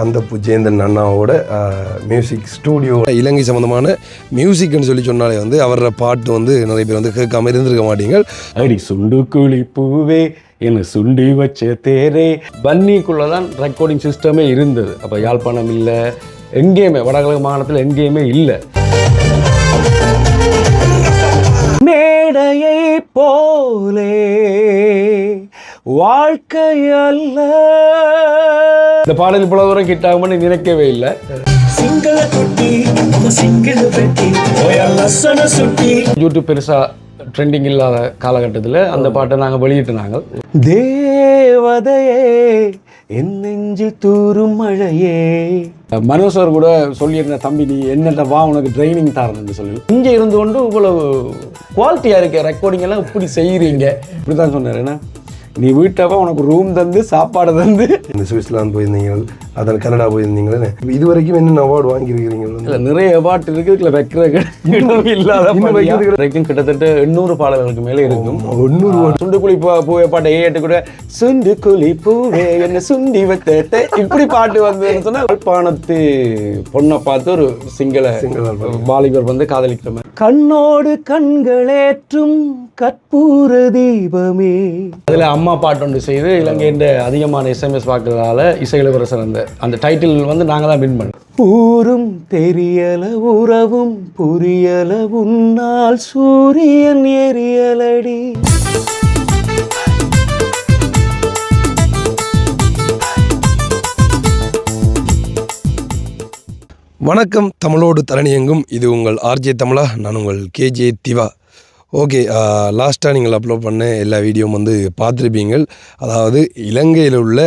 கந்தப்பு ஜெயந்தன் அண்ணாவோட music studio இலங்கை சம்மந்தமான மியூசிக்னு சொன்னாலே வந்து அவரோட பாட்டு வந்து நிறைய பேர் வந்து கேட்காம இருந்திருக்க மாட்டீங்க. அடி சுண்டு குழி பூவே என்ன சுண்டி வச்ச தேரே பன்னிக்குள்ளதான் ரெக்கார்டிங் சிஸ்டமே இருந்தது. அப்போ யாழ்ப்பாணம் இல்லை, எங்கேயுமே வடகிழக்கு மாகாணத்தில் எங்கேயுமே இல்லை. மேடையை போலே வாழ்க்கையல்ல. இந்த பாடல் இவ்வளவு தூரம் கிட்ட ஆகும்னு நினைக்கவே இல்லை. யூடியூப் பெருசா ட்ரெண்டிங் இல்லாத காலகட்டத்தில் அந்த பாட்டை நாங்கள் வெளியிட்டுனாங்க. தேவதையே என் நெஞ்சில் தூரும் மழையே. மனோசர் கூட சொல்லியிருந்த, தம்பி நீ என்னென்ன வா உனக்கு ட்ரைனிங் தரணும்னு சொல்லி இங்கே இருந்து கொண்டு இவ்வளவு குவாலிட்டியாக இருக்க ரெக்கார்டிங் எல்லாம் இப்படி செய்கிறீங்க இப்படி தான் சொன்னார். ஏன்னா நீ வீட்டப்போ உனக்கு ரூம் தந்து சாப்பாடு தந்து இந்த சுவிட்சர்லாந்து போயிருந்தீங்க, அதில் கனடா போயிருந்தீங்களே, இது வரைக்கும் என்னென்ன அவார்டு வாங்கியிருக்கிறீங்க? இல்லை, நிறைய அவார்டு இருக்குது. வைக்கிற இல்லாத வரைக்கும் கிட்டத்தட்ட 800 பாடல்களுக்கு மேலே இருக்கும். 800 சுண்டுக்குழி பூவே பாட்டை ஏட்டு கூட சுண்டுக்குழி பூவே என்ன சுண்டி வைத்த இப்படி பாட்டு வந்ததுன்னு சொன்னால் யாழ்ப்பாணத்து பொண்ணை பார்த்து ஒரு சிங்கள வாலிபர் வந்து காதலிக்கிற மாதிரி. கண்ணோடு கண்களேற்றும் கற்பூர தீபமே, அதில் அம்மா பாட்டு ஒன்று செய்து இலங்கையின் அதிகமான எஸ்எம்எஸ் பார்க்கறதால இசை இளவரசர் அந்த டைட்டில் வந்து நாங்கள் தான் வின் பண்ணோம். ஊரும் தெரியல உறவும் புரியல உன்னால் சூரியன் எரியலடி. வணக்கம், தமிழோடு தரணியெங்கும். இது உங்கள் ஆர்ஜே தமிழா, நான் உங்கள் கேஜே திவா. ஓகே, லாஸ்ட்டாக நீங்கள் அப்லோட் பண்ண எல்லா வீடியோவும் வந்து பார்த்துருப்பீங்க. அதாவது இலங்கையில் உள்ள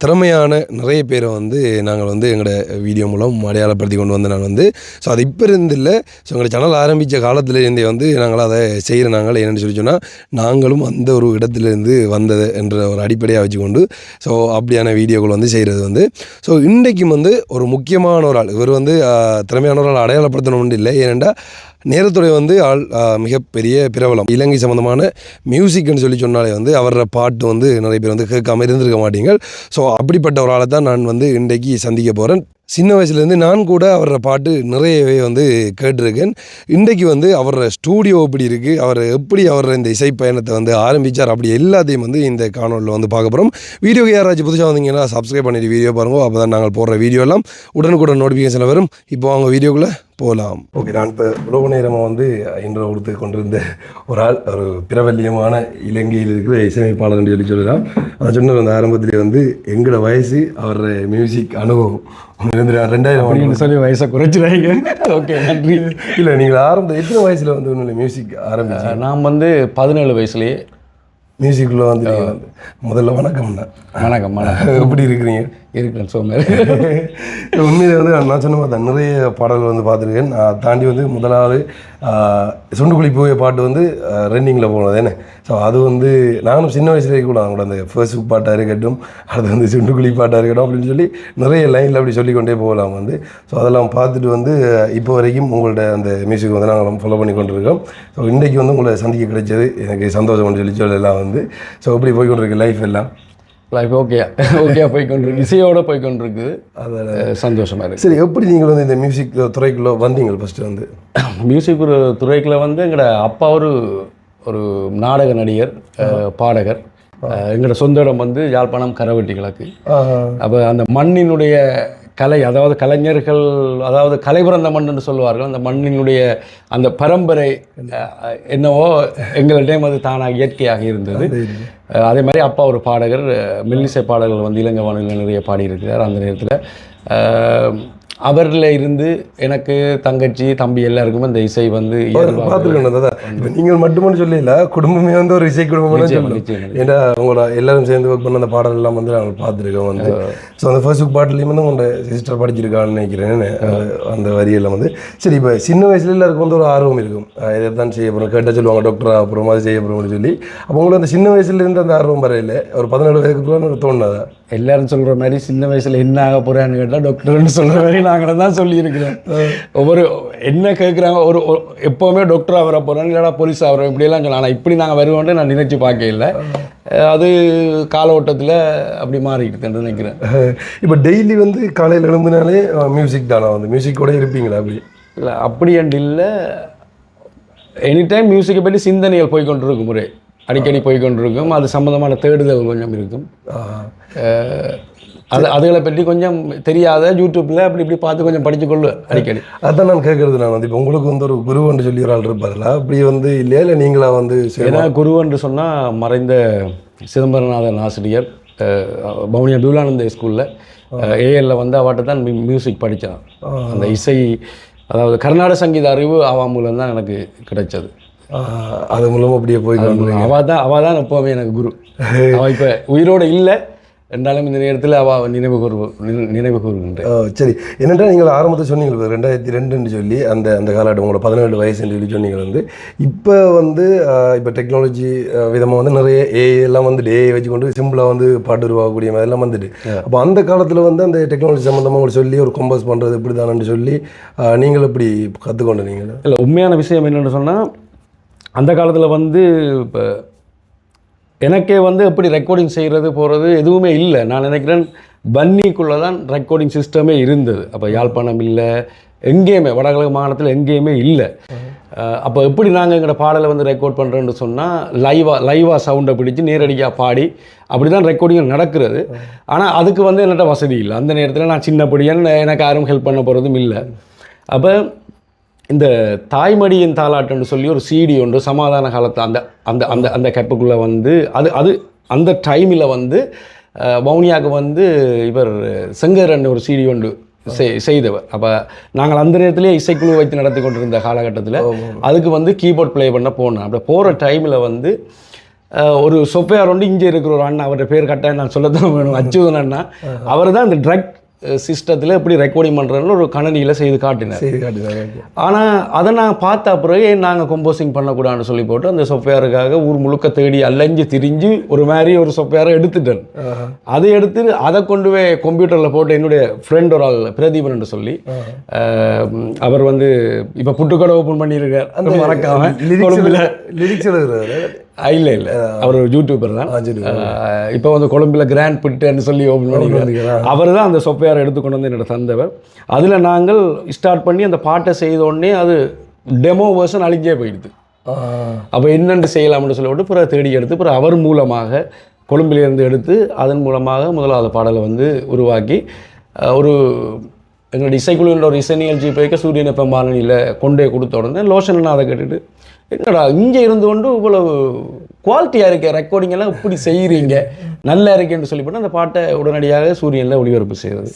திறமையான நிறைய பேரை வந்து நாங்கள் வந்து எங்களோட வீடியோ மூலம் அடையாளப்படுத்தி கொண்டு வந்து நான் வந்து ஸோ அது இப்போ இருந்து இல்லை, ஸோ எங்களோட சேனல் ஆரம்பித்த காலத்துலேருந்தே வந்து நாங்கள் அதை செய்கிற நாங்கள் என்னென்னு சொல்லி சொன்னால் நாங்களும் அந்த ஒரு இடத்துலேருந்து வந்தது என்ற ஒரு அடிப்படையாக வச்சுக்கொண்டு ஸோ அப்படியான வீடியோக்கள் வந்து செய்கிறது வந்து ஸோ இன்றைக்கும் வந்து ஒரு முக்கியமான ஒரு ஆள். இவர் வந்து திறமையான ஒரு ஆள் அடையாளப்படுத்தணும்னு இல்லை, ஏனெண்டா நேரத்துறை வந்து ஆள் மிகப்பெரிய பிரபலம். இலங்கை சம்மந்தமான மியூசிக்னு சொன்னாலே வந்து அவரோட பாட்டு வந்து நிறைய பேர் வந்து கேட்காம இருந்திருக்க மாட்டீங்க. ஸோ அப்படிப்பட்ட ஒரு ஆளை தான் நான் வந்து இன்றைக்கு சந்திக்க போகிறேன். சின்ன வயசுலேருந்து நான் கூட அவரோட பாட்டு நிறையவே வந்து கேட்டிருக்கேன். இன்றைக்கு வந்து அவரோட ஸ்டூடியோ எப்படி இருக்குது, அவர் எப்படி அவரோட இந்த இசை பயணத்தை வந்து ஆரம்பித்தார், அப்படி எல்லாத்தையும் வந்து இந்த காணொலியில் வந்து பார்க்க போகிறோம். வீடியோக்கு யாராச்சும் புதுசாக வந்தீங்கன்னா சப்ஸ்கிரைப் பண்ணிட்டு வீடியோ பாருங்கள். அப்போ தான் நாங்கள் போடுற வீடியோ எல்லாம் உடனுக்குடன் நோட்டிஃபிகேஷன் வரும். இப்போ அவங்க வீடியோக்குள்ளே போகலாம். ஓகே, நான் இப்போ உலக நேரமாக வந்து இன்று கொடுத்து கொண்டிருந்த ஒரு ஆள், ஒரு பிரபல்யமான இலங்கையில் இருக்கிற இசையமைப்பாளர் என்று சொல்லலாம். அதை சொன்ன அந்த ஆரம்பத்திலே வந்து எங்களோட வயசு அவரோட மியூசிக் அனுபவம் 2000 சொல்லி வயசை குறைச்சிடாங்க. ஓகே, நன்றி. இல்லை, நீங்கள் ஆரம்பத்தில் எத்தனை வயசில் வந்து ஒன்று மியூசிக் ஆரம்பிச்சு? நான் வந்து 17 வயசுலேயே மியூசிக்குள்ளே வந்து முதல்ல வணக்கம்ண்ணா. வணக்கம். வணக்கம். எப்படி இருக்கிறீங்க? இருக்கிறேன் சோமர். உண்மையிலே வந்து நான் சொன்ன மாதிரி நிறைய பாடல்கள் வந்து பார்த்துருக்கேன். தாண்டி வந்து முதலாவது சுண்டுக்குழி பூவே பாட்டு வந்து ரன்னிங்கில் போனது என்ன. ஸோ அது வந்து நானும் சின்ன வயசுலேயே கூட அவங்களோட அந்த ஃபேஸ்புக் பாட்டாக இருக்கட்டும், அது வந்து சுண்டுக்குழி பாட்டாக இருக்கட்டும் அப்படின்னு சொல்லி நிறைய லைனில் அப்படி சொல்லிக்கொண்டே போகலாம் வந்து. ஸோ அதெல்லாம் பார்த்துட்டு வந்து இப்போ வரைக்கும் உங்கள்ட்ட அந்த மியூசிக் வந்து நாங்கள் ஃபாலோ பண்ணி கொண்டிருக்கோம். ஸோ இன்றைக்கி வந்து உங்களை சந்திக்க கிடைச்சது எனக்கு சந்தோஷம்னு சொல்லலாம் வந்து. ஸோ எப்படி போய்கொண்டிருக்கு லைஃப் எல்லாம்? லைஃப் ஓகே போய்கொண்டிருக்கு, இசையோடு போய்கொண்டிருக்குது. அதில் சந்தோஷமாக இருக்குது. சரி, எப்படி நீங்கள் வந்து இந்த மியூசிக் துறைக்குள்ளே வந்தீங்க? ஃபஸ்ட்டு வந்து மியூசிக் துறைக்குள்ளே வந்து எங்களோட அப்பா ஒரு நாடக நடிகர், பாடகர். எங்களோட சொந்த இடம் வந்து யாழ்ப்பாணம் கரவெட்டி கிழக்கு. அப்போ அந்த மண்ணினுடைய கலை, அதாவது கலைஞர்கள், அதாவது கலை பிறந்த மண் என்று சொல்லுவார்கள். அந்த மண்ணினுடைய அந்த பரம்பரை என்னவோ எங்களிடம் அது தானாக இயற்கையாக இருந்தது. அதே மாதிரி அப்பா ஒரு பாடகர், மெல்லிசை பாடல்கள் வந்து இலங்கை வானொலியில் நிறைய பாடியிருக்கிறார். அந்த நேரத்தில் அவரில் இருந்து எனக்கு தங்கச்சி தம்பி எல்லாருக்கும் அந்த இசை வந்து பார்த்துருக்கேன். இப்போ நீங்கள் மட்டுமே சொல்லல, குடும்பமே வந்து ஒரு இசை குடும்பம். ஏன்னா உங்களோட எல்லாரும் சேர்ந்து ஒர்க் பண்ண அந்த பாடல் எல்லாம் வந்து நாங்கள் பார்த்துருக்கோம் வந்து. ஸோ அந்த ஃபேஸ்புக் பாட்டிலையும் வந்து உங்களோட சிஸ்டர் படிச்சிருக்கான்னு நினைக்கிறேன் அந்த வரியெல்லாம் வந்து. சரி, இப்போ சின்ன வயசுல எல்லாருக்கும் வந்து ஒரு ஆர்வம் இருக்கும், இதை தான் செய்ய போகிறோம், கேட்டால் சொல்லுவாங்க டாக்டராக அப்புறம் மாதிரி செய்ய போகிறோம்னு சொல்லி. அப்போ உங்களுக்கு அந்த சின்ன வயசுலேருந்து அந்த ஆர்வம் வரையில ஒரு 17 வயதுக்கு தோணுனதா? எல்லாரும் சொல்கிற மாதிரி சின்ன வயசில் என்ன ஆக போகிறான்னு கேட்டால் டாக்டர்னு சொல்கிற மாதிரி நாங்களும் தான் சொல்லியிருக்கிறோம். ஒவ்வொரு என்ன கேட்குறாங்க ஒரு எப்போவுமே டாக்டராக வர போகிறோம் இல்லைடா போலீஸாக வரோம் இப்படியெல்லாம் சொல்லலாம். ஆனால் இப்படி நாங்கள் வருவோம்னு நான் நினைச்சு பார்க்க இல்லை. அது கால ஓட்டத்தில் அப்படி மாறிக்கிட்டுன்னு நினைக்கிறேன். இப்போ டெய்லி வந்து காலையில் எழும்புனாலே மியூசிக் தானே, வந்து மியூசிக்கோட இருப்பீங்களா? அப்படி இல்லை அப்படி அண்டு இல்லை, எனி டைம் மியூசிக்கை பற்றி சிந்தனைகள் போய்கொண்டிருக்கும், முறை அடிக்கடி போய்கொண்டிருக்கும். அது சம்மந்தமான தேடுதல் கொஞ்சம் இருக்கும். அதுகளை பற்றி கொஞ்சம் தெரியாத யூடியூப்பில் அப்படி இப்படி பார்த்து கொஞ்சம் படிச்சுக்கொள்ளு அடிக்கடி. அதான் நான் கேட்குறது. நான் வந்து இப்போ உங்களுக்கு வந்து ஒரு குருவன்று சொல்லி ஒரு ஆள் இருப்பார்களா? அப்படி வந்து இல்லையா, இல்லை நீங்களா வந்து? ஏன்னா குருவன்று சொன்னால் மறைந்த சிதம்பரநாதன் ஆசிரியர் பவுனியா பியூலானந்த ஸ்கூலில் ஏஎல்ல வந்து அவாட்ட தான் மியூசிக் படித்தான். அந்த இசை, அதாவது கர்நாடக சங்கீத அறிவு அவா மூலம் தான் எனக்கு கிடைச்சது. அது மூலமாக அப்படியே போய் அவள் தான் எப்போவுமே எனக்கு குரு. அவள் இப்போ உயிரோடு இல்லை என்றாலும் இந்த நேரத்தில் அவள் நினைவு கூறுகின்ற. சரி, என்னென்னா நீங்கள் ஆரம்பத்தில் சொன்னீங்க 2002 சொல்லி அந்த அந்த காலகட்டம் உங்களோட 17 வயசுன்னு சொல்லி சொன்னீங்க. வந்து இப்போ வந்து இப்போ டெக்னாலஜி விதமாக வந்து நிறைய எல்லாம் வந்துட்டு ஏஐ வச்சுக்கொண்டு சிம்பிளாக வந்து பாட்டு உருவாக்கக்கூடிய மாதிரிலாம் வந்துட்டு. அப்போ அந்த காலத்தில் வந்து அந்த டெக்னாலஜி சம்மந்தமாக உங்களுக்கு சொல்லி ஒரு கம்போஸ் பண்ணுறது இப்படி தானு சொல்லி நீங்கள் எப்படி கற்றுக்கொண்டு? நீங்கள் இல்லை, உண்மையான விஷயம் என்னென்னு சொன்னால் அந்த காலத்தில் வந்து இப்போ எனக்கே வந்து எப்படி ரெக்கார்டிங் செய்கிறது போகிறது எதுவுமே இல்லை. நான் நினைக்கிறேன் பன்னிக்குள்ளே தான் ரெக்கார்டிங் சிஸ்டமே இருந்தது. அப்போ யாழ்ப்பாணம் இல்லை, எங்கேயுமே வடகிழக்கு மாகாணத்தில் எங்கேயுமே இல்லை. அப்போ எப்படி நாங்கள் எங்களோட பாடலை வந்து ரெக்கார்ட் பண்ணுறோன்னு சொன்னால் லைவாக சவுண்டை பிடிச்சி நேரடியாக பாடி அப்படி தான் ரெக்கார்டிங் நடக்கிறது. ஆனால் அதுக்கு வந்து என்கிட்ட வசதி இல்லை. அந்த நேரத்தில் நான் சின்னப்படியான்னு எனக்கு யாரும் ஹெல்ப் பண்ண போகிறதும் இல்லை. அப்போ இந்த தாய்மடியின் தாலாட்டுன்னு சொல்லி ஒரு சிடி ஒன்று சமாதான காலத்தை அந்த அந்த அந்த அந்த கேப்புக்குள்ளே வந்து அது அந்த டைமில் வந்து வவுனியாவுக்கு வந்து இவர் செங்கரன் ஒரு சிடி ஒன்று செய்தவர். அப்போ நாங்கள் அந்த நேரத்திலே இசைக்குழு வைத்து நடத்தி கொண்டிருந்த காலகட்டத்தில் அதுக்கு வந்து கீபோர்ட் ப்ளே பண்ண போனேன். அப்படி போகிற டைமில் வந்து ஒரு சொஃப்ட்வேர் ஒன்று இங்கே இருக்கிற ஒரு அண்ணா, அவருடைய பேர் கட்டாயம் நான் சொல்லத்தான் வேணும், அச்சுதன் அண்ணா. அவர் தான் இந்த ட்ரக் சிஸ்டத்தில் எப்படி ரெக்கார்டிங் பண்ணுறதுன்னு ஒரு கணனியில் செய்து காட்டினார். ஆனால் அதை நான் பார்த்த பிறகு நாங்கள் கம்போசிங் பண்ணக்கூடாதுன்னு சொல்லி போட்டு அந்த சொஃப்ட்வேருக்காக ஊர் முழுக்க தேடி அலைஞ்சு திரிஞ்சு ஒரு மாதிரி ஒரு சொஃப்ட்வேரை எடுத்துட்டேன். அதை எடுத்து அதை கொண்டு போய் கம்ப்யூட்டரில் போட்டு என்னுடைய ஃப்ரெண்ட் ஒரு ஆள் பிரதீபன் என்று சொல்லி அவர் வந்து இப்போ புட்டுக்கடை ஓப்பன் பண்ணியிருக்கார். அந்த மறக்காம இல்லை அவர் ஒரு யூடியூபர் தான். இப்போ வந்து கொழும்பில் கிராண்ட் பிட்டுன்னு சொல்லி ஓப்பன் பண்ணிக்கிறார். அவர் தான் அந்த சொஃப்ட்வேரை எடுத்துக்கொண்டு வந்து என்னோட தந்தவர். அதில் நாங்கள் ஸ்டார்ட் பண்ணி அந்த பாட்டை செய்த உடனே அது டெமோ வேர்ஷன் அழிஞ்சே போயிடுது. அப்போ என்னென்று செய்யலாம்னு சொல்லிவிட்டு பிறகு தேடி எடுத்து பிறகு அவர் மூலமாக கொழும்பிலேருந்து எடுத்து அதன் மூலமாக முதலாவது பாடலை வந்து உருவாக்கி ஒரு எங்களோட இசைக்குழுன்ற ஒரு இசை நிகழ்ச்சி போய்க்க சூரியன் எப்போ மாநில கொண்டே கொடுத்த உடனே லோஷன் அதை கேட்டுட்டு என்னடா இங்கே இருந்து கொண்டு இவ்வளவு குவாலிட்டியாக இருக்க ரெக்கார்டிங் எல்லாம் இப்படி செய்கிறீங்க, நல்லா இருக்கேன்னு சொல்லி போட்டு அந்த பாட்டை உடனடியாக சூரியனில் ஒளிபரப்பு செய்கிறது.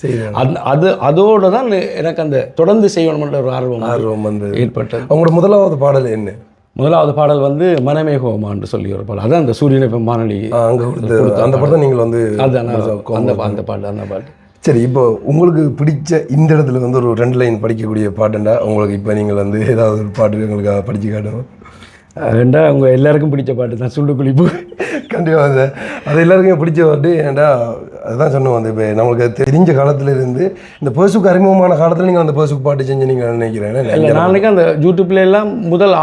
அதோடு தான் எனக்கு அந்த தொடர்ந்து செய்யணும்ன்ற ஒரு ஆர்வம் வந்து ஏற்பட்டது. அவங்களோட முதலாவது பாடல் என்ன? முதலாவது பாடல் வந்து மனமே ஹோமான்னு சொல்லி ஒரு பாடல். அதான் அந்த சூரியன் எப்போ மாநில அந்த பாட்டை நீங்கள் வந்து அந்த பாட்டு. சரி, இப்போ உங்களுக்கு பிடிச்ச இந்த இடத்துல வந்து ஒரு 2 லைன் படிக்கக்கூடிய பாட்டுண்டா உங்களுக்கு இப்போ நீங்கள் வந்து ஏதாவது ஒரு பாட்டு உங்களுக்கு படித்து காட்டணும்? ஏண்டா அவங்க எல்லாருக்கும் பிடிச்ச பாட்டு தான் சுண்டு குளிப்பு. கண்டிப்பாக சார், அது எல்லாருக்கும் பிடிச்ச பாட்டு. ஏன்டா அதுதான் சொன்னோம், வந்து இப்போ நம்மளுக்கு தெரிஞ்ச காலத்துலேருந்து இந்த பேசுக்கு அறிமுகமான காலத்தில் நீங்கள் அந்த பேசுக்கு பாட்டு செஞ்சு நீங்கள் நினைக்கிறேன். நாளைக்கு அந்த யூடியூப்ல எல்லாம்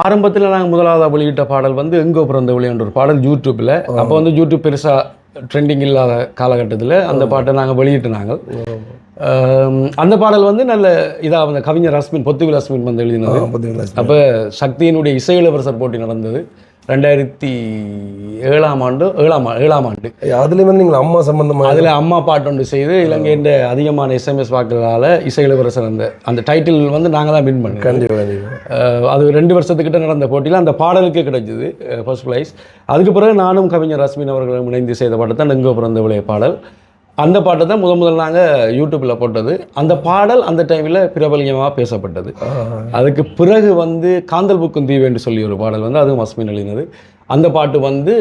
ஆரம்பத்தில் நாங்கள் முதலாவதாக வெளியிட்ட பாடல் வந்து எங்கோ பிறந்த ஒளின்ற ஒரு பாடல் யூடியூப்பில். அப்போ வந்து யூடியூப் பெருசாக ட்ரெண்டிங் இல்லாத காலகட்டத்தில் அந்த பாட்டை நாங்கள் வெளியிட்டு அந்த பாடல் வந்து நல்ல இதாக அந்த கவிஞர் அஸ்மின் பொத்துவில் அஸ்மின் வந்து எழுதினது. அப்போ சக்தியினுடைய இசை இளவரசர் போட்டி நடந்தது 2007ஆம் ஆண்டு. அதுலேயே வந்து நீங்கள் அம்மா சம்பந்தமாக அதில் அம்மா பாட்டு ஒன்று செய்து இலங்கையின் அதிகமான SMS வாக்குகளால் இசை இளவரசர் அந்த டைட்டில் வந்து நாங்கள் தான் வின் பண்ணோம். கண்டிப்பாக அது 2 வருஷத்துக்கிட்ட நடந்த போட்டியில் அந்த பாடலுக்கு கிடைச்சிது ஃபர்ஸ்ட் ப்ரைஸ். அதுக்கு பிறகு நானும் கவிஞர் அஸ்மின் அவர்களும் இணைந்து செய்த பாட்டு தான் எங்கோ பிறந்த விளைய பாடல். அந்த பாட்டை தான் முதல் நாங்கள் யூடியூப்பில் போட்டது. அந்த பாடல் அந்த டைமில் பிரபலியமாக பேசப்பட்டது. அதுக்கு பிறகு வந்து காந்தல் புக்கும் தீவு என்று சொல்லி ஒரு பாடல் வந்து அதுவும் அஸ்மின் எழுதினது. அந்த பாட்டு வந்து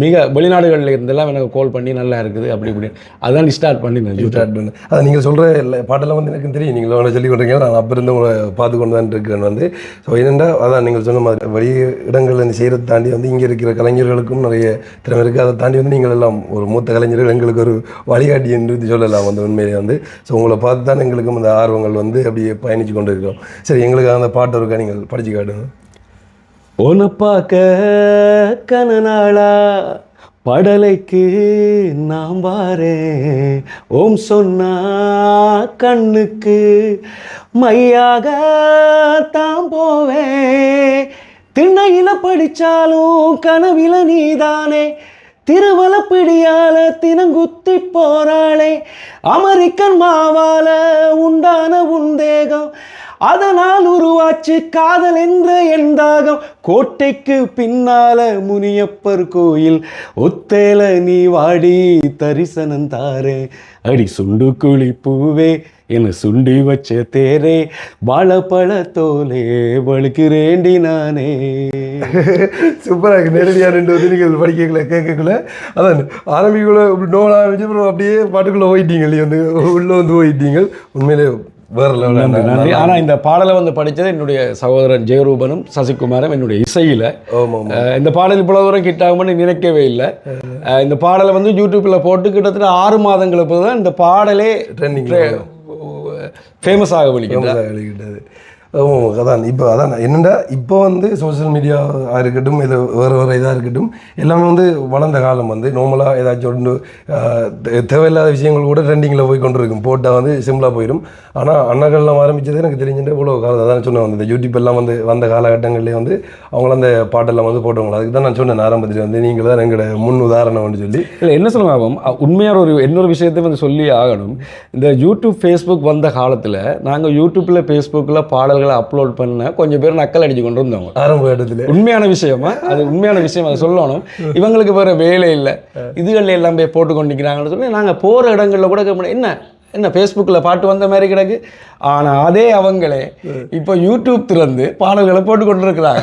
மிக வெளிநாடுகளில் இருந்தெல்லாம் எனக்கு கால் பண்ணி நல்லா இருக்குது அப்படி இப்படி அதான் ஸ்டார்ட் பண்ணினேன் ஸ்டார்ட் பண்ணு. அதை நீங்கள் சொல்கிற பாட்டெல்லாம் வந்து எனக்கு தெரியும், நீங்கள் அவனை சொல்லி கொண்டிருக்கீங்க, நான் அப்போ இருந்து உங்களை பார்த்து கொண்டு தான் இருக்கிறேன் வந்து. ஸோ என்னென்னா அதான் நீங்கள் சொன்ன மாதிரி வெளி இடங்களில் செய்கிறத தாண்டி வந்து இங்கே இருக்கிற கலைஞர்களுக்கும் நிறைய திறமை இருக்குது. அதை தாண்டி வந்து நீங்கள் எல்லாம் ஒரு மூத்த கலைஞர்கள் எங்களுக்கு ஒரு வழிகாட்டி என்று சொல்லலாம் வந்து உண்மையிலே வந்து. ஸோ உங்களை பார்த்து தான் எங்களுக்கும் அந்த ஆர்வங்கள் வந்து அப்படியே பயணித்து கொண்டு இருக்கிறோம். சரி, எங்களுக்கு அந்த பாட்டு இருக்கா, நீங்கள் படித்து காட்டுங்க. உன்னை பார்க்க கனநாளா படலைக்கு நாம் வாரேன், ஓம் சொன்னா கண்ணுக்கு மையாக தான் போவேன், திண்ணையில படிச்சாலும் கனவில நீதானே, திருவலப்பிடியால தினங்குத்தி போறாளே, அமெரிக்கன் மாவால உண்டான உந்தேகம், அதனால் உருவாச்சு காதல் என்ற என் தாகம், கோட்டைக்கு பின்னால முனியப்பர் கோயில், ஒத்தேல நீ வாடி தரிசனம் தாரே, அடி சுண்டு குழி பூவே என சுண்டி வச்ச தேரே, வாழைப்பழ தோலே வழுக்கிறேண்டி நானே. சூப்பராக நேரடியாக ரெண்டு வந்து நீங்கள் படிக்கல கேட்கக்குள்ள அதான் ஆரம்பிக்குள்ள நோவல் ஆரம்பிச்சு அப்புறம் அப்படியே பாட்டுக்குள்ளே போயிட்டீங்க இல்லையா, வந்து உள்ளே வந்து போயிட்டீங்க. உண்மையிலே வேறு லெவலில் நன்றி. ஆனால் இந்த பாடலை வந்து படித்தது என்னுடைய சகோதரன் ஜெயரூபனும் சசிகுமாரும் என்னுடைய இசையில். இந்த பாடல் இவ்வளோ தூரம் கிட்டாகும்னு நினைக்கவே இல்லை. இந்த பாடலை வந்து யூடியூப்பில் போட்டு கிட்டத்தட்ட 6 மாதங்களுக்கு தான் இந்த பாடலே ட்ரெண்டிங் ஃபேமஸ் ஆக வெளிக்கிட்டது. அதான் இப்போ அதான் என்னென்னா இப்போ வந்து சோஷியல் மீடியாவாக இருக்கட்டும், இல்லை வேறு வேறு இதாக இருக்கட்டும், எல்லாமே வந்து வளர்ந்த காலம் வந்து நார்மலாக ஏதாச்சும் ஒன்று தேவையில்லாத விஷயங்கள் கூட ட்ரெண்டிங்கில் போய் கொண்டு இருக்கும், போட்டால் வந்து சிம்பிளாக போயிடும். ஆனால் அண்ணாக்கள்லாம் ஆரம்பித்தது எனக்கு தெரிஞ்சுட்டு இவ்வளோ காலம் அதான் சொன்னேன் வந்து இந்த யூடியூப் எல்லாம் வந்து வந்த காலகட்டங்கள்லேயே வந்து அவங்கள அந்த பாட்டெல்லாம் வந்து போட்டவங்களா, அதுக்கு தான் நான் சொன்னேன் ஆரம்பத்தில் வந்து நீங்கள் தான் எங்களோட முன் உதாரணம்னு சொல்லி. இல்லை என்ன சொல்லுவாங்க உண்மையான இன்னொரு விஷயத்தை வந்து சொல்லி ஆகணும். இந்த யூடியூப் ஃபேஸ்புக் வந்த காலத்தில் நாங்கள் யூடியூப்பில் ஃபேஸ்புக்கில் பாடல்களை அப்லோட் பண்ண கொஞ்சம் பேர் நக்கல் அடிச்சு கொண்டு வந்தவங்க ஆரம்ப இடத்துல. உண்மையான விஷயமா அது உண்மையான விஷயம், அதை சொல்லணும். இவங்களுக்கு வேறு வேலை இல்லை, இதுகளில் எல்லாம் போய் போட்டு கொண்டிருக்கிறாங்கன்னு சொல்லி நாங்கள் போகிற இடங்களில் கூட என்ன ஃபேஸ்புக்கில் பாட்டு வந்த மாதிரி கிடக்கு. ஆனால் அதே அவங்களே இப்போ யூடியூப் திறந்து பாடல்களை போட்டு கொண்டு இருக்கிறாங்க.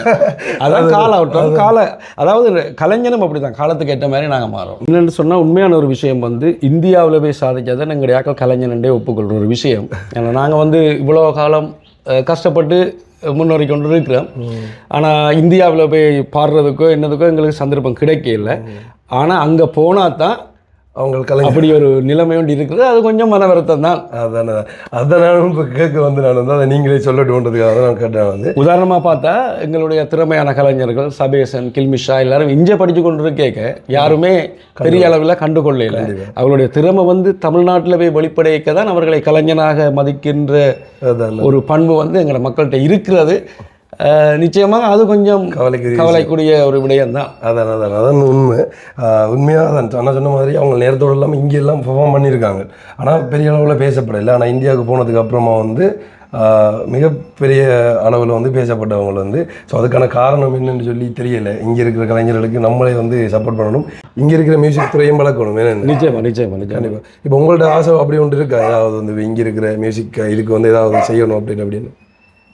அதான் அதாவது கலைஞனும் அப்படி தான் காலத்துக்கு ஏற்ற மாதிரி நாங்கள் மாறோம். என்னென்னு சொன்னால் உண்மையான ஒரு விஷயம் வந்து இந்தியாவில் போய் சாதிச்சதை எங்களுடைய ஆக்கள் கலைஞனே ஒப்புக்கொள்கிற ஒரு விஷயம். ஏன்னா நாங்கள் வந்து இவ்வளோ காலம் கஷ்டப்பட்டு முன்னேறி கொண்டு இருக்கிறோம். ஆனால் இந்தியாவில் போய் பாடுறதுக்கோ என்னதுக்கோ எங்களுக்கு சந்தர்ப்பம் கிடைக்கல. ஆனால் அங்கே போனால் தான் அவங்களுக்கு அப்படி ஒரு நிலைமை ஒன்று இருக்குது. அது கொஞ்சம் மன வருத்தம் தான். அதான் நானும் இப்போ கேட்க வந்து நான் வந்து அதை நீங்களே சொல்லட்டுன்றதுக்காக தான் நான் கேட்டேன் வந்து. உதாரணமாக பார்த்தா எங்களுடைய திறமையான கலைஞர்கள் சபேசன், கில்மிஷா எல்லாரும் இங்கே படித்து கொண்டு கேட்க யாருமே பெரிய அளவில் கண்டுகொள்ளல. அவர்களுடைய திறமை வந்து தமிழ்நாட்டில் போய் வெளிப்படைக்க தான் அவர்களை கலைஞனாக மதிக்கின்ற ஒரு பண்பு வந்து எங்களோட மக்கள்கிட்ட இருக்கிறது. நிச்சயமாக அது கொஞ்சம் கவலைக்குரிய ஒரு விடயம் தான். அதான் உண்மையாக அதான் நான் சொன்ன மாதிரி அவங்க நேரத்தோடு இல்லாமல் இங்கெல்லாம் பெர்ஃபார்ம் பண்ணியிருக்காங்க. ஆனால் பெரிய அளவில் பேசப்படலை. ஆனால் இந்தியாவுக்கு போனதுக்கு அப்புறமா வந்து மிகப்பெரிய அளவில் வந்து பேசப்பட்டவங்க வந்து. ஸோ அதுக்கான காரணம் என்னன்னு சொல்லி தெரியலை. இங்கே இருக்கிற கலைஞர்களுக்கு நம்மளே வந்து சப்போர்ட் பண்ணணும், இங்கே இருக்கிற மியூசிக் துறையும் வளர்க்கணும். ஏன்னா நிச்சயமாக கண்டிப்பாக இப்போ உங்கள்ட்ட ஆசை அப்படி ஒன்று இருக்கா, ஏதாவது வந்து இங்கே இருக்கிற மியூசிக் இதுக்கு வந்து ஏதாவது செய்யணும் அப்படின்னு?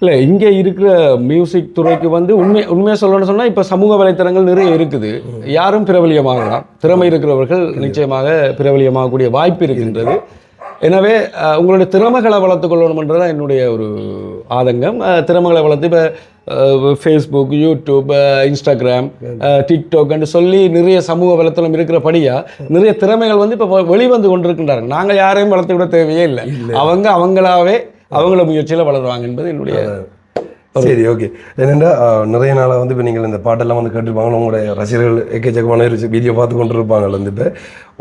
இல்லை, இங்கே இருக்கிற மியூசிக் துறைக்கு வந்து உண்மையாக சொல்லணும்னு சொன்னால் இப்போ சமூக வலைத்தளங்கள் நிறைய இருக்குது. யாரும் பிரபலியமாகலாம், திறமை இருக்கிறவர்கள் நிச்சயமாக பிரபலியமாகக்கூடிய வாய்ப்பு இருக்கின்றது. எனவே உங்களுடைய திறமைகளை வளர்த்து கொள்ளணும்ன்றதான் என்னுடைய ஒரு ஆதங்கம். திறமைகளை வளர்த்து இப்போ ஃபேஸ்புக், யூடியூப், இன்ஸ்டாகிராம், டிக்டாக்னு சொல்லி நிறைய சமூக வலைத்தளம் இருக்கிறபடியாக நிறைய திறமைகள் வந்து இப்போ வெளிவந்து கொண்டிருக்கின்றாங்க. நாங்கள் யாரையும் வளர்த்து விட தேவையே இல்லை, அவங்களாவே அவங்கள முயற்சியில் வளருவாங்க என்பது என்னுடைய. சரி, ஓகே. என்னென்னா நிறைய நாளாக வந்து இப்போ நீங்கள் இந்த பாட்டெல்லாம் வந்து கேட்டுருப்பாங்க, உங்களுடைய ரசிகர்கள் எக்கச்சக்கமான வீடியோ பார்த்து கொண்டு இருப்பாங்கள்ல. வந்து இப்போ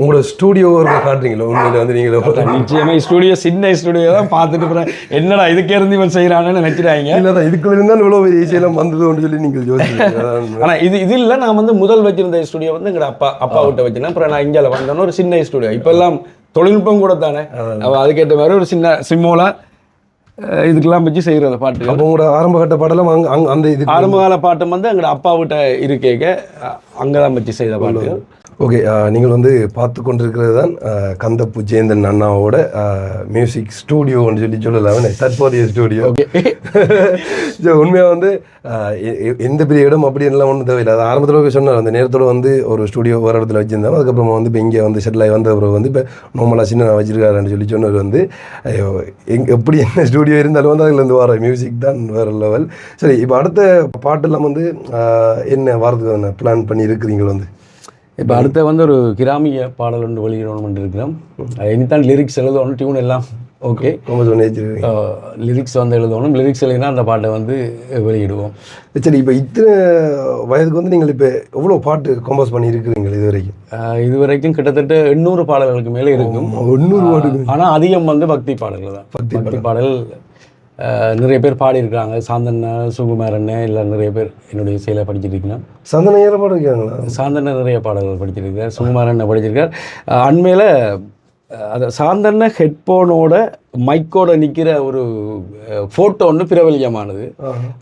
உங்களோட ஸ்டூடியோ காட்டுறீங்களா? உண்மையில் வந்து நீங்கள் நிச்சயமாக ஸ்டூடியோ சின்ன ஸ்டூடியோ தான் பார்த்துட்டு போகிறேன். என்னடா இதுக்கே இருந்து இவன் செய்கிறான்னு நினைக்கிறாங்க. இல்லை தான் இதுக்குள்ள இருந்தால் இவ்வளோ பெரிய ஈஸியெல்லாம் வந்ததுன்னு சொல்லி நீங்கள் யோசிச்சீங்க. ஆனால் இது இல்லை, நான் வந்து முதல் வச்சிருந்த ஸ்டூடியோ வந்து எங்கள் அப்பா விட்ட வச்சுருந்தேன். அப்புறம் நான் இங்கே வந்தோன்னு ஒரு சின்ன ஸ்டூடியோ. இப்போ எல்லாம் தொழில்நுட்பம் கூட தானே, அதுக்கேற்ற மாதிரி ஒரு சின்ன சிம்மோலா இதுக்கெல்லாம் வச்சு செய்கிற பாட்டு. அப்போ உங்களோட ஆரம்ப கட்ட பாட்டெல்லாம் அந்த இது ஆரம்பகால பாட்டு வந்து எங்களோட அப்பா விட்ட இருக்கேக்க அங்கே தான் வச்சு செய்த பாட்டு. ஓகே, நீங்கள் வந்து பார்த்து கொண்டிருக்கிறது தான் கந்தப்பு ஜெயந்தன் அண்ணாவோட மியூசிக் ஸ்டூடியோன்னு சொல்லலாம், தற்போதைய ஸ்டூடியோ. ஓகே, உண்மையாக வந்து எந்த பெரிய இடம் அப்படி எல்லாம் ஒன்றும் தேவையில்லை. அது ஆரம்பத்தில் சொன்னார், அந்த நேரத்தோடு வந்து ஒரு ஸ்டூடியோ ஒரு இடத்துல வச்சுருந்தாங்க. அதுக்கப்புறமா வந்து இப்போ இங்கே வந்து செட்டில் ஆகி வந்த அப்புறம் வந்து இப்போ நார்மலாக சின்ன வச்சிருக்காருன்னு சொன்னது வந்து எப்படி என்ன ஸ்டூடியோ இருந்தாலும் வந்து அதில் இருந்து வர மியூசிக் தான் வேறு லெவல். சரி, இப்போ அடுத்த பாட்டெல்லாம் வந்து என்ன வாரத்துக்கு பிளான் பண்ணி இருக்கிறீங்க வந்து? இப்போ அடுத்த வந்து ஒரு கிராமிய பாடல் ஒன்று வெளியிடணும்னு இருக்கிறோம். இனித்தான் லிரிக்ஸ் எழுதணும், டியூன் எல்லாம் ஓகே, லிரிக்ஸ் வந்து எழுதணும். லிரிக்ஸ் எழுதினா அந்த பாட்டை வந்து வெளியிடுவோம். சரி, இப்போ இத்தனை வயதுக்கு வந்து நீங்கள் இப்போ எவ்வளோ பாட்டு கம்போஸ் பண்ணி இருக்கிறீங்க இது வரைக்கும் கிட்டத்தட்ட 800 பாடல்களுக்கு மேலே இருக்கும். 800 பாட்டு. ஆனால் அதிகம் வந்து பக்தி பாடல்கள் தான். பக்தி பாடல் நிறைய பேர் பாடியிருக்காங்க. சாந்தன, சுகுமாரன், இல்லை நிறைய பேர் என்னுடைய இசையில் படிச்சிருக்கீங்க. சாந்தன பாடிருக்காங்களா? சாந்தன நிறைய பாடல்கள் படிச்சிருக்கார். சுகுமாரன் படிச்சிருக்கார். அண்மையில் அதை சாந்தன ஹெட்ஃபோனோட மைக்கோட நிற்கிற ஒரு ஃபோட்டோ ஒன்று பிரபலியமானது.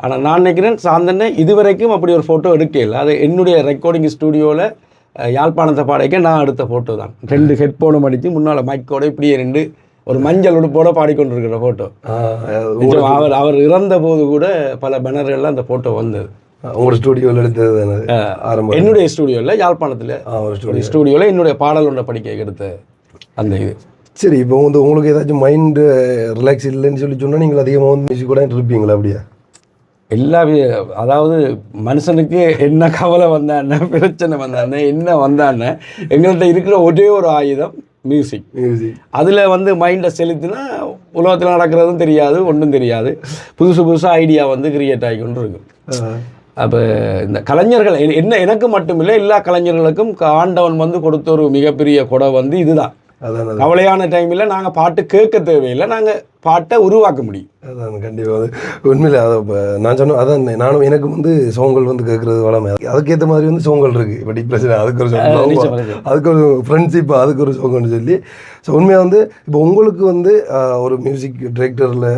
ஆனால் நான் நினைக்கிறேன் சாந்தன இதுவரைக்கும் அப்படி ஒரு ஃபோட்டோ எடுக்கல. அது என்னுடைய ரெக்கார்டிங் ஸ்டூடியோவில் யாழ்ப்பாணத்தை பாடைக்க நான் எடுத்த ஃபோட்டோ தான். 2 ஹெட்ஃபோனும் அடித்து முன்னால் மைக்கோட இப்படியே 2 ஒரு மஞ்சள் உடுப்போட பாடிக்கொண்டிருக்கிற ஃபோட்டோ. அவர் இறந்த போது கூட பல பேனர்கள்லாம் அந்த ஃபோட்டோ வந்தது. உங்களோட ஸ்டூடியோவில் எடுத்தது? என்னுடைய ஸ்டூடியோவில், யாழ்ப்பாணத்தில் ஒரு ஸ்டூடியோவில் என்னுடைய பாடல் ஒன்றை படிக்க எடுத்த அந்த இது. சரி, இப்போ வந்து உங்களுக்கு ஏதாச்சும் மைண்டு ரிலாக்ஸ் இல்லைன்னு சொன்னால் நீங்கள் அதிகமாக வந்து மியூசிக் கூட இருப்பீங்களா? அப்படியா? அதாவது மனுஷனுக்கு என்ன கவலை வந்தானே, பிரச்சனை வந்தானே, என்ன வந்தானே, எங்கள்கிட்ட இருக்கிற ஒரே ஒரு ஆயுதம் மியூசிக். அதில் வந்து மைண்டை செலுத்தினா உலகத்தில் நடக்கிறதும் தெரியாது, ஒன்றும் தெரியாது. புதுசாக ஐடியா வந்து கிரியேட் ஆகி கொண்டு இருக்கும். அப்போ இந்த கலைஞர்கள் எனக்கு மட்டும் இல்லை, எல்லா கலைஞர்களுக்கும் ஆண்டவன் வந்து கொடுத்த ஒரு மிகப்பெரிய கொடை வந்து இதுதான். கவலையான டைமில் நாங்கள் பாட்டு கேட்க தேவையில்லை, நாங்கள் பாட்டை உருவாக்க முடியும். அதான் கண்டிப்பாக உண்மையில். அதை இப்போ நான் சொன்னேன், அதான் நானும் எனக்கு வந்து சோங்கள் வந்து கேட்குறது வளமை. அதுக்கேற்ற மாதிரி வந்து சோங்கள் இருக்குது. இப்போ டிப்ரெஷன் அதுக்கு ஒரு சோங், அதுக்கு ஒரு ஃப்ரெண்ட்ஷிப் அதுக்கு ஒரு சோங்கன்னு சொல்லி. ஸோ உண்மையாக வந்து இப்போ உங்களுக்கு வந்து ஒரு மியூசிக் டைரக்டரில்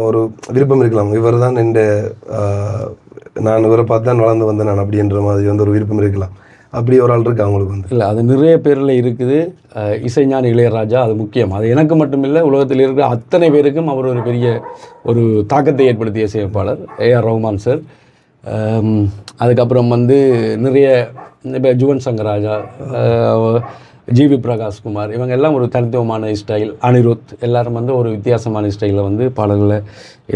ஒரு விருப்பம் இருக்கலாம், இவர் தான் நான் இவரை பார்த்து தான் வளர்ந்து வந்தேன் நான் அப்படின்ற மாதிரி வந்து ஒரு விருப்பம் இருக்கலாம். அப்படி ஒரு ஆள் இருக்கு அவங்களுக்கு வந்து? இல்லை, அது நிறைய பேரில் இருக்குது. இசைஞானி இளையராஜா அது முக்கியம். அது எனக்கு மட்டும் இல்லை, உலகத்தில் இருக்கிற அத்தனை பேருக்கும் அவர் ஒரு பெரிய ஒரு தாக்கத்தை ஏற்படுத்திய இசையமைப்பாளர் ஏஆர் ரஹ்மான் சார். அதுக்கப்புறம் வந்து நிறைய இப்போ ஜுவன் சங்கர் ராஜா, ஜிவி பிரகாஷ்குமார், இவங்க எல்லாம் ஒரு தனித்துவமான ஸ்டைல். அனிருத், எல்லாரும் வந்து ஒரு வித்தியாசமான ஸ்டைலில் வந்து பாடல்களை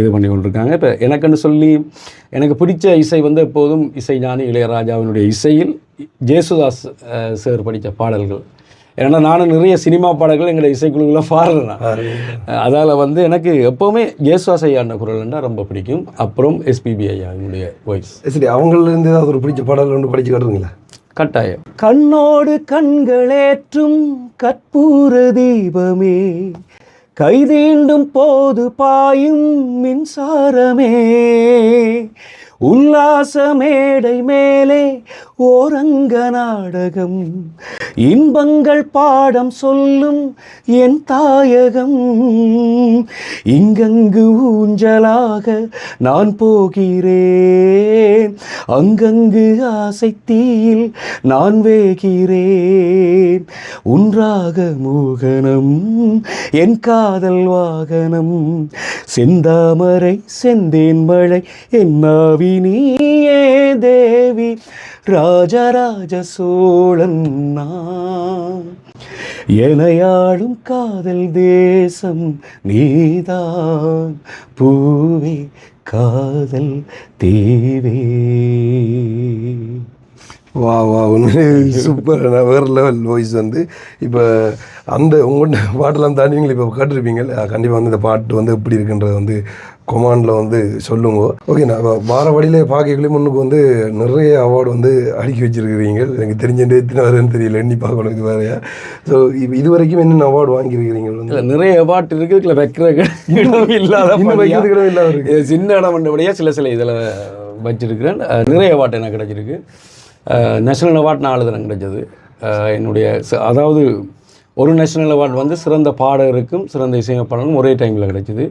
இது பண்ணி கொண்டிருக்காங்க. இப்போ எனக்குன்னு சொல்லி எனக்கு பிடிச்ச இசை வந்து எப்போதும் இசைஞானி இளையராஜாவினுடைய இசையில் ஜேசுதாஸ் சார் படித்த பாடல்கள். ஏன்னா நானும் நிறைய சினிமா பாடல்கள் எங்களை இசைக்குழுவில் பாடுறேன். அதால் வந்து எனக்கு எப்போவுமே ஜேசுதாஸ் ஐயாண்ட குரல்னா ரொம்ப பிடிக்கும். அப்புறம் எஸ்பிபி ஐயா என்னுடைய வாய்ஸ். சரி, அவங்களிருந்து ஏதாவது ஒரு பிடிச்ச பாடல் ஒன்று படித்து காட்டுறீங்களா? கட்டாயம். கண்ணோடு கண்களேற்றும் கற்பூர தீபமே, கைதீண்டும் போது பாயும் மின்சாரமே, உல்லாச மேடை மேலே ஓரங்க நாடகம், இன்பங்கள் பாடம் சொல்லும் என் தாயகம், இங்கங்கு ஊஞ்சலாக நான் போகிறேன், அங்கங்கு ஆசை தீயில் நான் வேகிறேன், உன்றாக மோகனம் என் காதல் வாகனம், செந்தாமரை செந்தேன் மழை என்னாவி நீயே தேவி, ராஜராஜ சோழன் நான், எனையாளும் காதல் தேசம் நீதான், பூவே காதல் தேவே. வா உண்மையிலே சூப்பர், வேறு லெவல் வாய்ஸ் வந்து. இப்போ அந்த உங்கள்கிட்ட பாட்டெல்லாம் தாண்டிங்களா இப்போ கேட்டிருப்பீங்க. கண்டிப்பாக வந்து இந்த பாட்டு வந்து எப்படி இருக்குன்றதை வந்து கொமாண்டில் வந்து சொல்லுங்க. ஓகே, நான் வார வழியில் பார்க்கக்குள்ளே முன்னுக்கு வந்து நிறைய அவார்டு வந்து அடுக்கி வச்சுருக்கிறீங்க. எனக்கு தெரிஞ்ச எத்தனை வருதுன்னு தெரியல, எண்ணி பார்க்கணும் இது வேறையா. ஸோ இப்போ இது வரைக்கும் என்னென்ன அவார்டு வாங்கியிருக்கிறீங்க? இல்லை, நிறைய அவார்டு இருக்குது. இல்லை, வைக்கிற இல்லாத இல்லாத சின்ன இடம் பண்ணபடியாக சில இதில் வச்சுருக்கிறேன். நிறைய அவார்டு எனக்கு கிடச்சிருக்கு. நேஷ்னல் அவார்ட் 4 தினம் கிடைச்சது என்னுடைய. அதாவது ஒரு நேஷ்னல் அவார்டு வந்து சிறந்த பாடகருக்கும் சிறந்த இசையமைப்பாளருக்கும் ஒரே டைமில் கிடைச்சிது.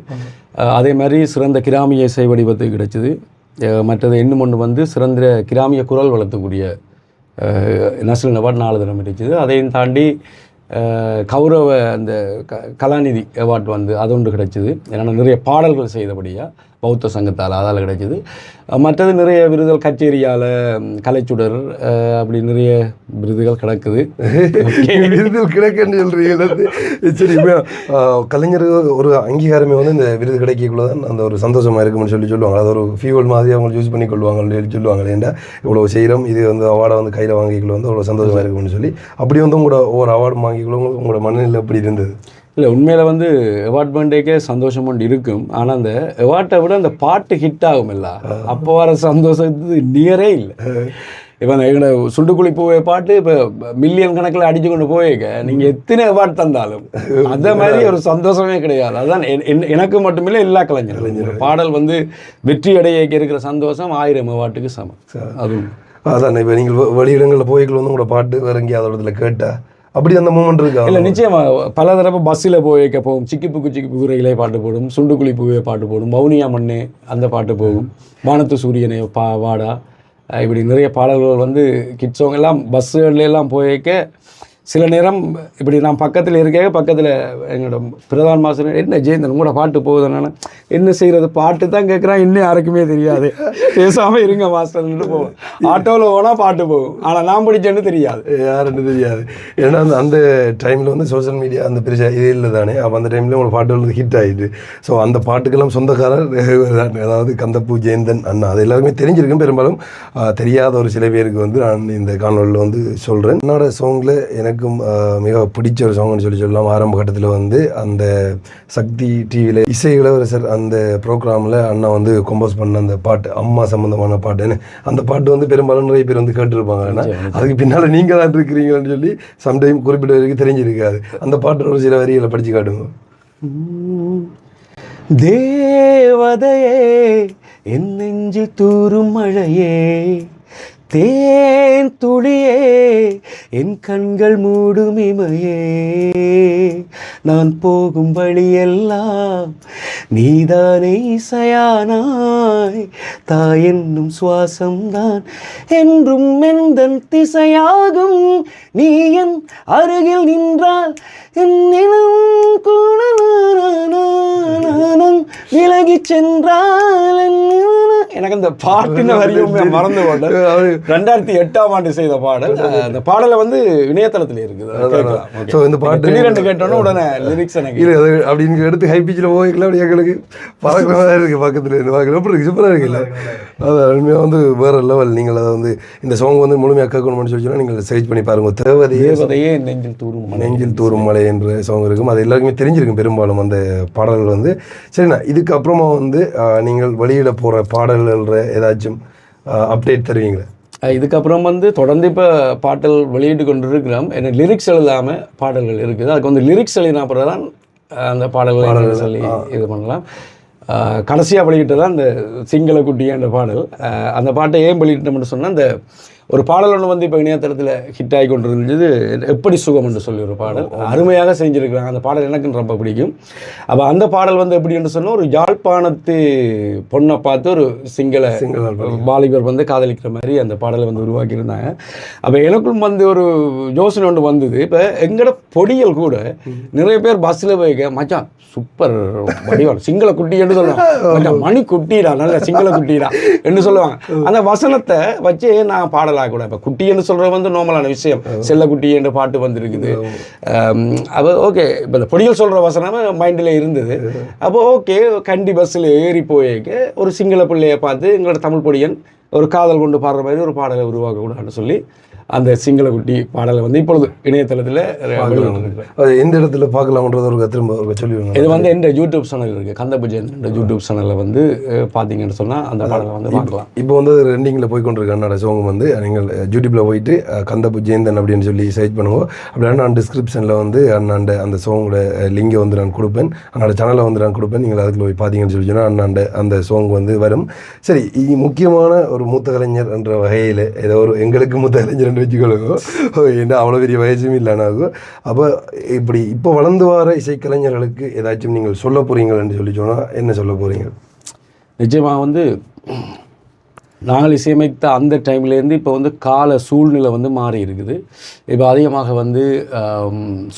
அதே மாதிரி சிறந்த கிராமிய இசை வடிவத்துக்கு கிடைச்சிது. மற்றது இன்னும் ஒன்று வந்து சிறந்த கிராமிய குரல் வளர்த்தக்கூடிய நேஷனல் அவார்டு 4 தடவை கிடைச்சிது. அதையும் தாண்டி கௌரவ அந்த கலாநிதி அவார்டு வந்து அது ஒன்று கிடைச்சிது. ஏன்னா நிறைய பாடல்கள் செய்தபடியாக பௌத்த சங்கத்தால் அதால் கிடைச்சிது. மற்றது நிறைய விருதுகள் கச்சேரியால், கலைச்சுடர், அப்படி நிறைய விருதுகள் கிடக்குது. விருதுகள் கிடக்குன்னு சொல்கிறீங்க. சரி, கலைஞர் ஒரு அங்கீகாரமே வந்து இந்த விருது கிடைக்கக்குள்ள தான் அந்த ஒரு சந்தோஷமாக இருக்கும்னு சொல்லுவாங்க. அது ஒரு ஃபீவல் மாதிரி அவங்க யூஸ் பண்ணி கொள்வாங்கன்னு சொல்லுவாங்க. ஏன்டா இவ்வளோ செய்கிறோம், இது வந்து அவார்டை வந்து கையில் வாங்கிக்குள்ள வந்து அவ்வளோ சந்தோஷமாக இருக்கும்னு சொல்லி அப்படி வந்து உங்களோட ஒவ்வொரு அவார்டு வாங்கிக்குள்ள உங்களோட மனநிலை அப்படி இருந்தது? இல்லை, உண்மையில் வந்து அவார்ட் பண்டேக்கே சந்தோஷம் ஒன்று இருக்கும். ஆனால் அந்த அவார்ட்டை விட அந்த பாட்டு ஹிட் ஆகும் இல்லை, அப்போ வர சந்தோஷத்துக்கு நியரே இல்லை. இப்போ எங்களோட சுண்டுக்குழி பூவே பாட்டு இப்போ மில்லியன் கணக்கில் அடிச்சு கொண்டு போயிருக்க, நீங்கள் எத்தனை அவார்ட் தந்தாலும் அந்த மாதிரி ஒரு சந்தோஷமே கிடையாது. அதுதான் எனக்கு மட்டுமில்லை, எல்லா கலைஞர்களும் பாடல் வந்து வெற்றி அடைய இருக்கிற சந்தோஷம் 1000 அவார்ட்டுக்கு சமம். அதுவும் அதான் இப்போ நீங்கள் வெளியிடங்களில் போய்க்குள்ள வந்து உங்களோட பாட்டு வேற எங்கேயாவது இடத்துல கேட்டால் அப்படி அந்த மூமெண்ட் இருக்கா? இல்லை, நிச்சயமாக பல தடவை பஸ்ஸில் போய்க்க போகும். சிக்கிப்புக்கு சிக்கிப்புக்கு ரயிலே பாட்டு போடும், சுண்டுக்குழி பூவே பாட்டு போடும், மௌனியா மண்ணே அந்த பாட்டு போகும், வானத்து சூரியனே வாடா, இப்படி நிறைய பாடல்கள் வந்து கிட்ஸ் சாங் எல்லாம் பஸ்ஸுலாம் போய்க்க. சில நேரம் இப்படி நான் பக்கத்தில் இருக்கேன், பக்கத்தில் எங்களோட பிரதான் மாஸ்டர், என்ன ஜெயந்தன் உங்களோட பாட்டு போகுது, நான் என்ன செய்கிறது, பாட்டு தான் கேட்குறான், இன்னும் யாருக்குமே தெரியாது, பேசாமல் இருங்க மாஸ்டர்ன்னு போவோம். ஆட்டோவில் போனால் பாட்டு போகும், ஆனால் நான் பிடிச்சேன்னு தெரியாது, யாருன்னு தெரியாது. ஏன்னா அந்த டைமில் வந்து சோஷியல் மீடியா அந்த பெரிய இது இல்லை தானே. அப்போ அந்த டைமில் உங்களோட பாட்டு வந்து ஹிட் ஆகிடுது. ஸோ அந்த பாட்டுக்கெல்லாம் சொந்தக்காரர் அதாவது கந்தப்பூ ஜெயந்தன் அண்ணா, அது எல்லாருமே தெரிஞ்சிருக்கும். பெரும்பாலும் தெரியாத ஒரு சில பேருக்கு வந்து நான் இந்த காணொலியில் வந்து சொல்கிறேன். என்னோட சாங்கில் எனக்கு மிக பிடிச்ச ஒரு சாங்னு சொல்லலாம். ஆரம்ப கட்டத்தில் வந்து அந்த சக்தி டிவியில் இசை இளவரசர் அந்த ப்ரோக்ராமில் அண்ணா வந்து கம்போஸ் பண்ண அந்த பாட்டு, அம்மா சம்மந்தமான பாட்டுன்னு, அந்த பாட்டு வந்து பெரும்பாலும் நிறைய பேர் வந்து கேட்டுருப்பாங்க. ஏன்னா அதுக்கு பின்னால் நீங்கள் தான் இருக்கிறீங்கன்னு சொல்லி சம்டைம் குறிப்பிட்ட வரைக்கும் தெரிஞ்சிருக்காது. அந்த பாட்டோட ஒரு சில வரிகளை படித்து காட்டுங்க. தேவதையே என் நெஞ்சில் தூரும் மழையே, தேன் துளியே என் கண்கள் மூடும் இமையே, நான் போகும் வழியெல்லாம் நீதானே இசையானாய், தாய் என்னும் சுவாசம்தான் என்றும் எந்தன் திசையாகும், நீ என் அருகில் நின்றால் என் நிலம் கூட விலகி சென்றால் எனக்கு அந்த பாட்டின வரியும் மறந்து போட்டேன். 2008ஆம் ஆண்டு செய்த பாடல். அந்த பாடலை வந்து இணையதளத்தில் இருக்குது. ஸோ இந்த பாட்டு திடீரென்று கேட்டோன்னா உடனே லிரிக்ஸ் எனக்கு இல்லை அது அப்படின்னு எடுத்து ஹை பிச்சில் போய்க்கலாம். அப்படி எங்களுக்கு பறக்கிற மாதிரி இருக்குது, பக்கத்தில் இருந்து பார்க்குற எப்படி இருக்குது, சூப்பராக இருக்குல்ல. அது உண்மையாக வந்து வேறு லெவல். நீங்கள் அதை வந்து இந்த சாங் வந்து முழுமையாக கேட்கணும்னு சொல்லி நீங்கள் சர்ச் பண்ணி பாருங்கள். தேவதையே நெஞ்சில் தூரும் மலை என்ற சாங் இருக்கும். அது எல்லாருக்குமே தெரிஞ்சிருக்கும் பெரும்பாலும் அந்த பாடல்கள் வந்து. சரிண்ணா, இதுக்கு அப்புறமா வந்து நீங்கள் வெளியிட போகிற பாடல்கள் ஏதாச்சும் அப்டேட் தருவீங்களா? இதுக்கப்புறம் வந்து தொடர்ந்து இப்போ பாடல் வெளியிட்டு கொண்டு இருக்கிறோம். எனக்கு லிரிக்ஸ் எழுதாமல் பாடல்கள் இருக்குது. அதுக்கு வந்து லிரிக்ஸ் எழுதினா அப்புறம் தான் அந்த பாடல்கள் சொல்லி இது பண்ணலாம். கடைசியாக வெளியிட்டு தான் அந்த சிங்கள குட்டியான்ற பாடல். அந்த பாட்டை ஏன் வெளியிட்டோம்னு சொன்னால், அந்த ஒரு பாடல் ஒன்று வந்து இப்போ இணையதளத்தில் ஹிட் ஆகி கொண்டு இருந்தது, எப்படி சுகம் என்று சொல்லி ஒரு பாடல் அருமையாக செஞ்சுருக்கிறாங்க. அந்த பாடல் எனக்கு ரொம்ப பிடிக்கும். அப்போ அந்த பாடல் வந்து எப்படி என்று சொன்னால், ஒரு யாழ்ப்பாணத்து பொண்ணை பார்த்து ஒரு சிங்கள வாலிபர் வந்து காதலிக்கிற மாதிரி அந்த பாடலை வந்து உருவாக்கியிருந்தாங்க. அப்போ எனக்கும் வந்து ஒரு யோசனை ஒன்று வந்தது. இப்போ எங்களோட பொடியல் கூட நிறைய பேர் பஸ்ஸில் போய்க்க, மச்சான் சூப்பர் வடிவாள் சிங்கள குட்டி என்று சொல்லுவாங்க, மணி குட்டிடா, நல்ல சிங்கள குட்டிடா என்று சொல்லுவாங்க. அந்த வசனத்தை வச்சு நான் பாடலாக கூட, இப்போ குட்டி என்று சொல்கிறது வந்து நார்மலான விஷயம், செல்ல குட்டி என்ற பாட்டு வந்து இருக்குது. அப்போ ஓகே, இப்போ இந்த பொடிகள் சொல்கிற வசனம் மைண்டில் இருந்தது. அப்போ ஓகே, கண்டி பஸ்ஸில் ஏறி போய்க்க ஒரு சிங்கள பிள்ளையை பார்த்து எங்களோட தமிழ் பொடியன் ஒரு காதல் கொண்டு பாடுற மாதிரி ஒரு பாடலை உருவாக்கக்கூடாதுன்னு சொல்லி அந்த சிங்கள குட்டி பாடலை வந்து இப்பொழுது இணையதளத்தில் எந்த இடத்துல பார்க்கலாம்ன்றது ஒரு திரும்ப சொல்லுவாங்க. இது வந்து எந்த யூடியூப் சேனல் இருக்குது, கந்தப்பூ ஜெயந்தன் யூடியூப் சேனலில் வந்து பார்த்தீங்கன்னு சொன்னால் அந்த பாடலை வந்து பார்க்கலாம். இப்போ வந்து ரெண்டிங்கில் போய்கொண்டிருக்க அண்ணாட சாங் வந்து நீங்கள் யூடியூப்பில் போயிட்டு கந்தப்பூ ஜெயந்தன் அப்படின்னு சொல்லி சர்ச் பண்ணுவோம். அப்படின்னா நான் டிஸ்கிரிப்ஷனில் வந்து அண்ணாண்ட அந்த சாங்கோட லிங்கை வந்து நான் கொடுப்பேன், அண்ணாட சேனலை வந்து நான் கொடுப்பேன். நீங்கள் அதுக்குள்ள போய் பார்த்தீங்கன்னு சொல்லி சொன்னால் அண்ணாண்ட அந்த சாங் வந்து வரும். சரி, முக்கியமான ஒரு மூத்த கலைஞர் என்ற வகையில் ஏதோ ஒரு எங்களுக்கு மூத்த கலைஞர் வச்சுக்கொள்ளுங்க, ஏன்னா அவ்வளோ பெரிய வயசும் இல்லைனாகும். அப்போ இப்படி இப்போ வளர்ந்து வர இசைக்கலைஞர்களுக்கு ஏதாச்சும் நீங்கள் சொல்ல போகிறீங்கன்னு சொல்லி சொன்னால் என்ன சொல்ல போகிறீங்க? நிச்சயமாக வந்து நாங்கள் இசையமைத்த அந்த டைம்லேருந்து இப்போ வந்து கால சூழ்நிலை வந்து மாறி இருக்குது. இப்போ அதிகமாக வந்து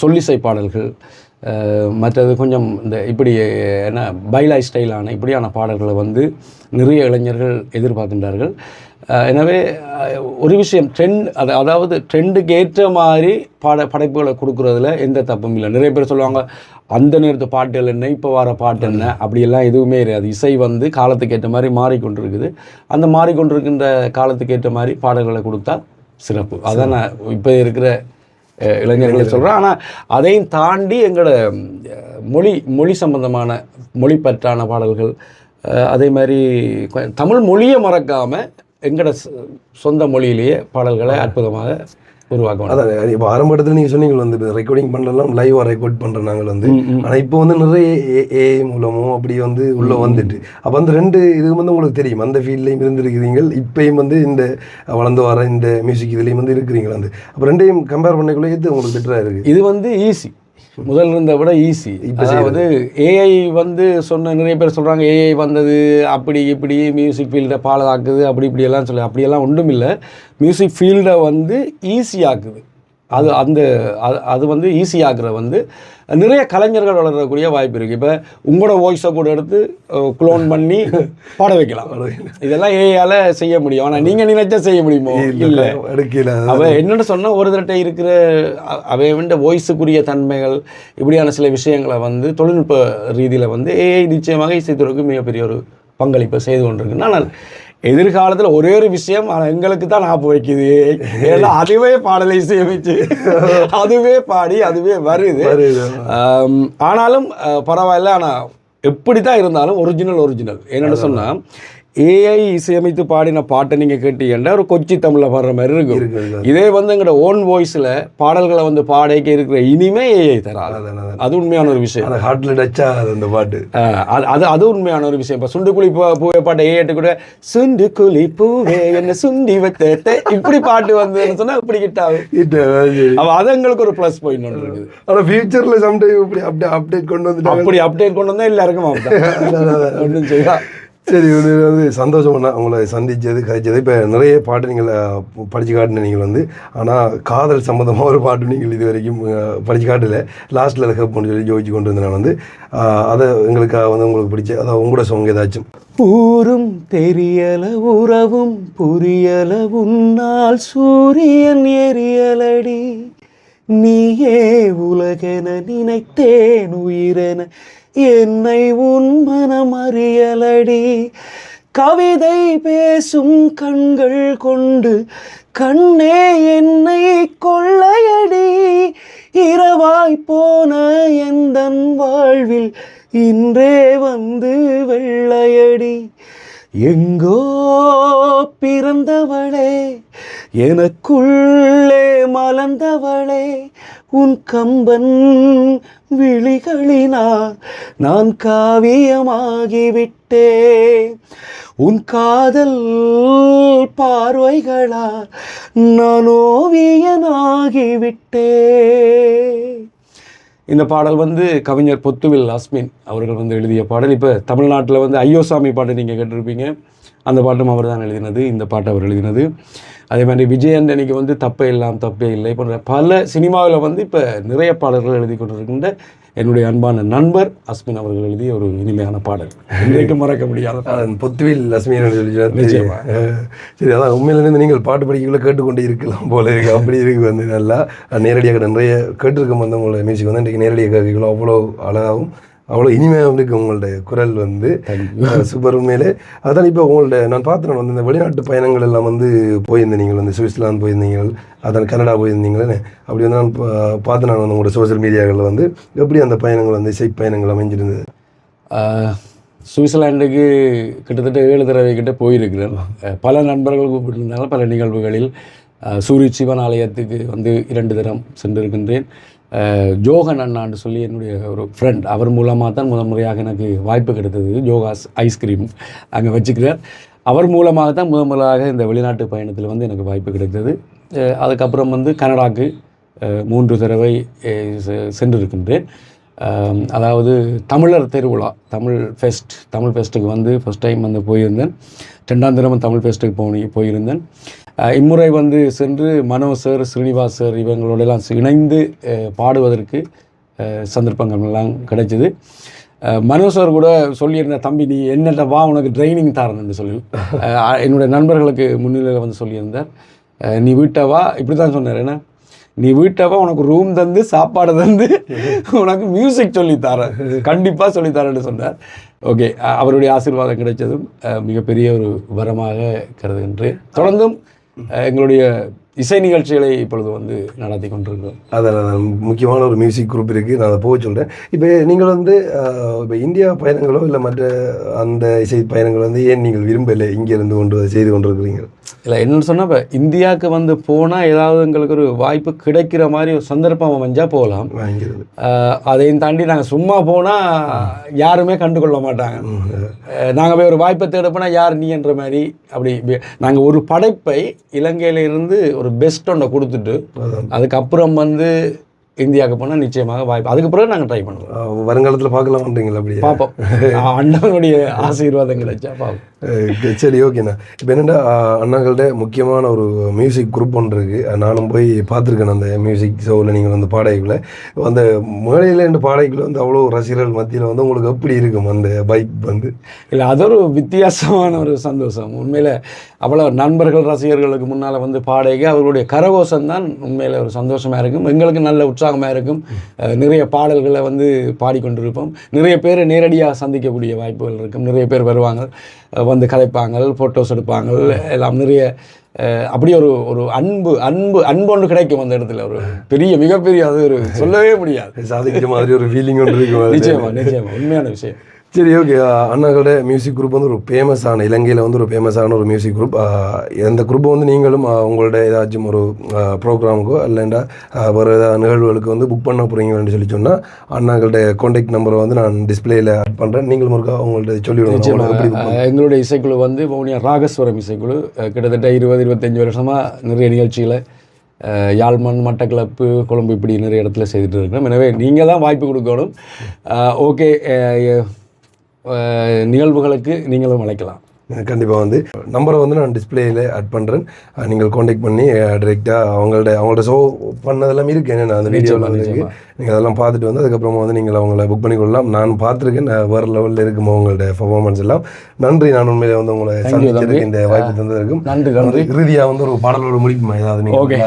சொல்லிசை பாடல்கள், மற்றது கொஞ்சம் இந்த இப்படி என்ன பைலாய் ஸ்டைலான இப்படியான பாடல்களை வந்து நிறைய இளைஞர்கள் எதிர்பார்க்கின்றார்கள். எனவே ஒரு விஷயம் அதாவது ட்ரெண்டுக்கு ஏற்ற மாதிரி படைப்புகளை கொடுக்குறதுல எந்த தப்பும் இல்லை. நிறைய பேர் சொல்லுவாங்க அந்த நேரத்து பாட்டுகள் என்ன, இப்போ வர பாட்டு என்ன, அப்படியெல்லாம் எதுவுமே கிடையாது. இசை வந்து காலத்துக்கு ஏற்ற மாதிரி மாறிக்கொண்டிருக்குது. அந்த மாறிக்கொண்டிருக்கின்ற காலத்துக்கு ஏற்ற மாதிரி பாடல்களை கொடுத்தா சிறப்பு. அதான் நான் இப்போ இருக்கிற இளைஞர்களை சொல்கிறேன். ஆனால் அதையும் தாண்டி எங்களோட மொழி சம்பந்தமான மொழிப்பற்றான பாடல்கள், அதே மாதிரி தமிழ் மொழியை மறக்காமல் எங்களோட சொந்த மொழியிலேயே பாடல்களை அற்புதமாக உருவாக்கணும். அதான் இப்போ ஆரம்பத்தில் நீங்கள் சொன்னீங்க வந்து ரெக்கார்டிங் பண்ணுறலாம் லைவாக ரெக்கார்ட் பண்ணுற நாங்கள் வந்து. ஆனால் இப்போ வந்து நிறைய ஏஐ மூலமும் அப்படி வந்து உள்ளே வந்துட்டு அப்போ வந்து ரெண்டு இது வந்து உங்களுக்கு தெரியும், அந்த ஃபீல்ட்லேயும் இருந்துருக்கிறீங்க, இப்போயும் வந்து இந்த வளர்ந்து வர இந்த மியூசிக் இதுலேயும் வந்து இருக்கிறீங்களா வந்து. அப்போ ரெண்டையும் கம்பேர் பண்ணக்குள்ளே எது உங்களுக்கு பெட்டராக இருக்குது? இது வந்து ஈஸி, முதல் இருந்த விட ஈஸி. அதாவது ஏஐ வந்து நிறைய பேர் சொல்கிறாங்க ஏஐ வந்தது அப்படி இப்படி மியூசிக் ஃபீல்டை பாழாக்குது அப்படி இப்படியெல்லாம் அப்படியெல்லாம் ஒன்றும் இல்லை. மியூசிக் ஃபீல்டை வந்து ஈஸியாக்குது. அது வந்து ஈஸியாக்குற வந்து நிறைய கலைஞர்கள் வளரக்கூடிய வாய்ப்பு இருக்குது. இப்போ உங்களோட வாய்ஸை கூட எடுத்து குளோன் பண்ணி பாட வைக்கலாம். இதெல்லாம் ஏஐயால் செய்ய முடியும். ஆனால் நீங்கள் நினைச்சா செய்ய முடியுமோ? இல்லை. அவன் என்னென்னு சொன்னால் ஒரு தடவை இருக்கிற அவன் வாய்ஸுக்குரிய தன்மைகள் இப்படியான சில விஷயங்களை வந்து தொழில்நுட்ப ரீதியில் வந்து ஏஐ நிச்சயமாக இசைத்துறைக்கு மிகப்பெரிய ஒரு பங்களிப்பை செய்து கொண்டிருக்கு. ஆனால் எதிர்காலத்தில் ஒரே ஒரு விஷயம் எங்களுக்கு தான் ஞாபகம் வைக்குது, ஏன்னா அதுவே பாடலை இசையமைச்சு அதுவே பாடி அதுவே வருது. ஆனாலும் பரவாயில்ல. ஆனால் எப்படி தான் இருந்தாலும் ஒரிஜினல் என்னென்னு சொன்னால் ஏஐ இசையமைத்து பாடின பாட்டை நீங்கள் கேட்டீங்கன்னா ஒரு கொச்சி தமிழில் பாடுற மாதிரி இருக்கும். இதே வந்து எங்களோட ஓன் வாய்ஸில் பாடல்களை வந்து பாடைக்க இருக்கிற இனிமே ஏஐ தராது. அது உண்மையான ஒரு விஷயம். ஹார்ட்ல டச்சா அந்த பாட்டு அது உண்மையான ஒரு விஷயம். இப்போ சுண்டுக்குழி பூவே பாட்டை ஏஐட்டு கூட சுண்டுக்குழி பூவே என்ன சுண்டி வைத்த இப்படி பாட்டு வந்ததுன்னு சொன்னால் இப்படி கிட்ட ஆகும். அது எங்களுக்கு ஒரு ப்ளஸ் பாயிண்ட் ஒன்று இருக்குது. ஆனால் ஃபியூச்சரில் சம்டைம் இப்படி அப்டேட் கொண்டு வந்துட்டு அப்படி அப்டேட் கொண்டு வந்தால் எல்லாருக்கும் ஒன்றும் செய்யா. சரி, வந்து சந்தோஷம்னா உங்களை சந்தித்தது கழிச்சது. இப்போ நிறைய பாட்டு நீங்கள் படித்து காட்டின நீங்கள் வந்து, ஆனால் காதல் சம்மந்தமாக ஒரு பாட்டு நீங்கள் இது வரைக்கும் படித்து காட்டல. லாஸ்ட்டில் அதை ஹெல்ப் பண்ணி சொல்லி ஜோதிச்சு கொண்டு வந்தேன் நான் வந்து. அதை எங்களுக்காக வந்து உங்களுக்கு பிடிச்ச அதாவது உங்களோட சாங் ஏதாச்சும்? ஊரும் தெரியல உறவும் புரியல உன்னால் சூரியன் எரியலடி, நீயே உலகென நினைத்தேன் உயிரென என்னை உன் மனம் அறியலடி, கவிதை பேசும் கண்கள் கொண்டு கண்ணே என்னை கொள்ளையடி, இரவாய் போன எந்தன் வாழ்வில் இன்றே வந்து வெள்ளையடி, எங்கோ பிறந்தவளே எனக்குள்ளே மலர்ந்தவளே, உன் கம்பன் விழிகளினால் நான் காவியமாகிவிட்டேன், உன் காதல் பார்வைகளால் நான் ஓவியனாகிவிட்டேன். இந்த பாடல் வந்து கவிஞர் பொத்துவில் அஸ்மின் அவர்கள் வந்து எழுதிய பாடல். இப்போ தமிழ்நாட்டில் வந்து ஐயோசாமி பாட்டு நீங்கள் கேட்டிருப்பீங்க, அந்த பாட்டும் அவர் தான் எழுதினது. இந்த பாட்டு அவர் எழுதினது. அதே மாதிரி விஜயண்டனிக்கு வந்து தப்பே இல்லை போன்ற பல சினிமாவில் வந்து இப்போ நிறைய பாடல்கள் எழுதி கொண்டிருக்கின்ற என்னுடைய அன்பான நண்பர் அஸ்மின் அவர்கள் எழுதிய ஒரு இனிமையான பாடல், இன்றைக்கு மறக்க முடியாத பொத்துவில் அஸ்மின் சொல்லி. சரி, அதான் உண்மையிலேருந்து நீங்கள் பாட்டு படிக்கக்குள்ள கேட்டுக்கொண்டே இருக்கலாம் போல இருக்கு. அப்படி இருக்கு வந்து நல்லா நேரடியாக நிறைய கேட்டிருக்க வந்து உங்களோட மியூசிக் வந்து இன்றைக்கு நேரடியாக கேட்கலாம். அவ்வளோ அழகாகவும் அவ்வளோ இனிமையாக இருக்குது உங்களுடைய குரல் வந்து சூப்பர் உண்மையிலே. அதான் இப்போ உங்கள்ட்ட நான் பார்த்தேன் வந்து இந்த வெளிநாட்டு பயணங்கள் எல்லாம் வந்து போயிருந்தேன். நீங்கள் வந்து சுவிட்சர்லாந்து போயிருந்தீங்க, அதான் கனடா போயிருந்தீங்களே. அப்படி வந்து நான் பார்த்தேன் நான் வந்து உங்களோட சோசியல் மீடியாக்களில் வந்து எப்படி அந்த பயணங்கள் வந்து இசை பயணங்கள் அமைஞ்சிருந்தது. சுவிட்சர்லாண்டுக்கு கிட்டத்தட்ட 7 தடவை கிட்ட போயிருக்கிறேன். பல நண்பர்கள் கூப்பிட்டுருந்தாலும் பல நிகழ்வுகளில் சூரிய சிவன் ஆலயத்துக்கு வந்து 2 தரம் சென்றிருக்கின்றேன். ஜோகன் அண்ணான்னு சொல்லி என்னுடைய ஒரு ஃப்ரெண்ட், அவர் மூலமாக தான் முறையாக எனக்கு வாய்ப்பு கிடைத்தது. ஜோகாஸ் ஐஸ்கிரீம் அங்கே வச்சுக்கிறார். அவர் மூலமாக தான் முதலாக இந்த வெளிநாட்டு பயணத்தில் வந்து எனக்கு வாய்ப்பு கிடைத்தது. அதுக்கப்புறம் வந்து கனடாவுக்கு 3 தடவை சென்றிருக்கின்றேன். அதாவது தமிழர் திருவிழா, தமிழ் ஃபெஸ்ட்டுக்கு வந்து ஃபஸ்ட் டைம் வந்து போயிருந்தேன். 2ஆம் தினமும் தமிழ் ஃபெஸ்ட்டுக்கு போயிருந்தேன். இம்முறை வந்து சென்று மனோ சார், ஸ்ரீனிவாஸ் சார் இவங்களோடலாம் இணைந்து பாடுவதற்கு சந்தர்ப்பங்கள் எல்லாம் கிடைச்சிது. மனோ சார் கூட சொல்லியிருந்த, தம்பி நீ என்னட்ட வா உனக்கு ட்ரைனிங் தரணுன்னு சொல்லி என்னுடைய நண்பர்களுக்கு முன்னிலையில் வந்து சொல்லியிருந்தார். நீ வீட்டை வா, இப்படி தான் சொன்னார். ஏன்னா நீ வீட்டவா உனக்கு ரூம் தந்து சாப்பாடு தந்து உனக்கு மியூசிக் சொல்லித்தரேன், கண்டிப்பாக சொல்லித்தரேன்னு சொன்னார். ஓகே, அவருடைய ஆசீர்வாதம் கிடைச்சதும் மிகப்பெரிய ஒரு வரமாக கருதுகின்றேன். தொடர்ந்தும் எங்களுடைய இசை நிகழ்ச்சிகளை இப்பொழுது வந்து நடத்தி கொண்டிருக்கிறோம். அதில் முக்கியமான ஒரு மியூசிக் குரூப் இருக்குது, நான் அதை போக சொல்கிறேன். இப்போ நீங்கள் வந்து இப்போ இந்தியா பயணங்களோ இல்லை மற்ற அந்த இசை பயணங்கள் வந்து ஏன் நீங்கள் விரும்பலை இங்கே இருந்து கொண்டு செய்து கொண்டிருக்கிறீங்க? இல்லை, என்னென்னு சொன்னால் இப்போ இந்தியாவுக்கு வந்து போனால் ஏதாவது எங்களுக்கு ஒரு வாய்ப்பு கிடைக்கிற மாதிரி ஒரு சந்தர்ப்பம் அமைஞ்சால் போகலாம். அதையும் தாண்டி நாங்கள் சும்மா போனால் யாருமே கண்டுகொள்ள மாட்டாங்க. நாங்கள் போய் ஒரு வாய்ப்பை தேடப்போனால் யார் நீ என்ற மாதிரி அப்படி நாங்கள் ஒரு படைப்பை இலங்கையில இருந்து ஒரு பெஸ்ட் ஒன்றை கொடுத்துட்டு அதுக்கப்புறம் வந்து இந்தியாவுக்கு போனால் நிச்சயமாக வாய்ப்பு, அதுக்கு பிறகு நாங்கள் ட்ரை பண்ணுவோம். வருங்காலத்தில் பார்க்கலாம்ன்றீங்களா? அப்படி பார்ப்போம், அண்ணனுடைய ஆசீர்வாதம் கிடைச்சா பார்ப்போம். சரி, ஓகேண்ணா. இப்போ என்னென்னா அண்ணாங்கள்ட்ட முக்கியமான ஒரு மியூசிக் குரூப் ஒன்று இருக்குது. நானும் போய் பார்த்துருக்கேன் அந்த மியூசிக் ஷோவில். நீங்கள் வந்து பாடகைக்குள்ள அந்த மேடையில் இந்த பாடகைக்குள்ள வந்து அவ்வளோ ரசிகர்கள் மத்தியில் வந்து உங்களுக்கு எப்படி இருக்கும் அந்த பைக் வந்து? இல்லை, அது ஒரு வித்தியாசமான ஒரு சந்தோஷம். உண்மையில் அவ்வளோ நண்பர்கள் ரசிகர்களுக்கு முன்னால் வந்து பாடகை அவர்களுடைய கரகோஷம் தான் உண்மையில் ஒரு சந்தோஷமாக இருக்கும். எங்களுக்கு நல்ல உற்சாகமாக இருக்கும். நிறைய பாடல்களை வந்து பாடிக்கொண்டிருப்போம். நிறைய பேர் நேரடியாக சந்திக்கக்கூடிய வாய்ப்புகள் இருக்கும். நிறைய பேர் வருவாங்க, வந்து கதைப்பாங்க, ஃபோட்டோஸ் எடுப்பாங்க, எல்லாம் நிறைய அப்படி ஒரு ஒரு அன்பு அன்பு அன்பு ஒன்று கிடைக்கும் அந்த இடத்துல. ஒரு பெரிய மிகப்பெரிய, அது ஒரு சொல்லவே முடியாது, சாதிக்கிற மாதிரி ஒரு ஃபீலிங் ஒன்று இருக்கும். நிச்சயமாக உண்மையான விஷயம். சரி, ஓகே. அண்ணாங்களோட மியூசிக் குரூப் வந்து ஒரு ஃபேமஸான, இலங்கையில் வந்து ஒரு ஃபேமஸான ஒரு மியூசிக் குரூப். இந்த குரூப்பை வந்து நீங்களும் உங்களோட ஏதாச்சும் ஒரு ப்ரோக்ராமுக்கோ இல்லைண்டா வேறு ஏதாவது நிகழ்வுகளுக்கு வந்து புக் பண்ண போகிறீங்கன்னு சொல்லி சொன்னால் அண்ணாங்களோட கான்டாக்ட் நம்பரை வந்து நான் டிஸ்பிளேயில் ஆட் பண்ணுறேன். நீங்களும் இருக்கா உங்கள்ட்ட சொல்லிவிடுவோம். எங்களுடைய இசைக்குழு வந்து வவுனியா ராகஸ்வரம் இசைக்குழு கிட்டத்தட்ட 20-25 வருஷமாக நிறைய நிகழ்ச்சிகளை யாழ்மண், மட்டக்களப்பு, கொழும்பு இப்படி நிறைய இடத்துல செய்துட்டு இருக்கிறோம். எனவே நீங்கள் தான் வாய்ப்பு கொடுக்கணும். ஓகே, நிகழ்வுகளுக்கு நீங்களும் அழைக்கலாம். கண்டிப்பாக வந்து நம்பரை வந்து நான் டிஸ்பிளேயில் ஆட் பண்ணுறேன். நீங்கள் காண்டாக்ட் பண்ணி டிரெக்டாக அவங்கள்ட்ட ஷோ பண்ணதெல்லாம் இருக்குது. என்னென்ன அந்த வீடியோவில் இருக்குது, நீங்கள் அதெல்லாம் பார்த்துட்டு வந்து அதுக்கப்புறமா வந்து நீங்கள் அவங்கள புக் பண்ணிக்கொள்ளலாம். நான் பார்த்துருக்கேன், வேறு லெவலில் இருக்குமோ உங்களோட பர்ஃபார்மன்ஸ் எல்லாம். நன்றி. நான் உண்மையிலே வந்து உங்களை சந்திச்சதுக்கு இந்த வாய்ப்பு தந்ததற்கும் நன்றி. இறுதியாக வந்து ஒரு பாடலோடு முடிக்குமா ஏதாவது? நீங்கள் ஓகே.